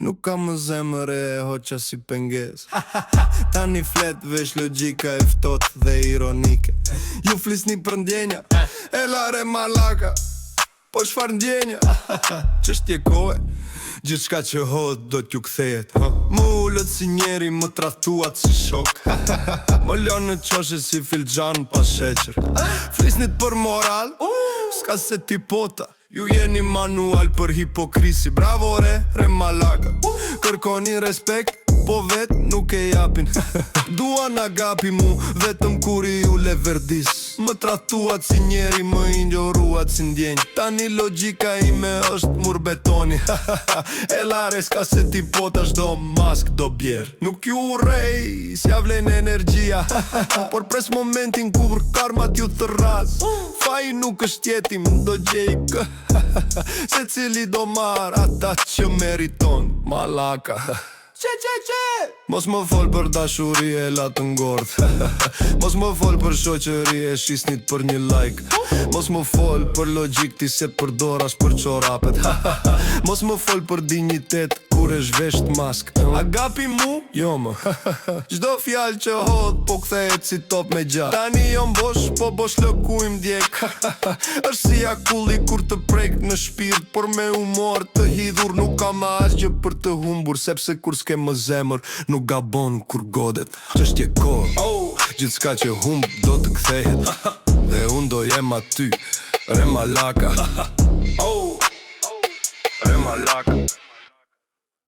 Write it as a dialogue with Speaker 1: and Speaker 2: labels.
Speaker 1: Nuk ka më zemër e hoqa si penges. Tani flet vesh logjika e ftot dhe ironike. Ju flisni për ndjenja, e lare malaka. Po çfarë ndjenja? Çështje kohe, gjithçka që hot do t'ju kthehet. Më ullët si njeri, më trahtuat si shok. Më lënë në qoshe si filxhan pa sheqer. Flisnit për moral, s'ka se ti pota. Ju jeni manual për hipokrisi. Bravo re malaka. Kërkoni respekt, po vet nuk e japin. Duan agapi mu, vetëm kur i u le verdis. Më trahtuat si njeri, më injoruat si ndjenj. Tani logjika ime është mur betoni. E lare s'ka se ti pota, shdo mask do bjer. Nuk ju urrej, s'ja vlen energjia. Por pres momentin kur karmat ju të ras. Faji nuk është jetim, do gjej se cili do mar ata që meriton. Malaka. Mos më fol për dashuri e latë ngord. Mos më fol për shoqëri e shisnit për një like. Mos më fol për logjik ti se përdoras për qorapet. Mos më fol për dignitet kur e zhvesht mask. Agapi mu? Jo më. Çdo fjalë që hot po kthehet si top me gjak. Tani jom bosh, po bosh lëku im djek. Është si akulli kur të prek në shpirt, por me humor të hidhur. Nuk kam asgjë për të humbur, sepse kur s'ke më zemër nuk gabon kur godet. Ç'ështje kohë, gjithçka që humb do të kthehet. Dhe unë do jem aty, re malaka. Re malaka.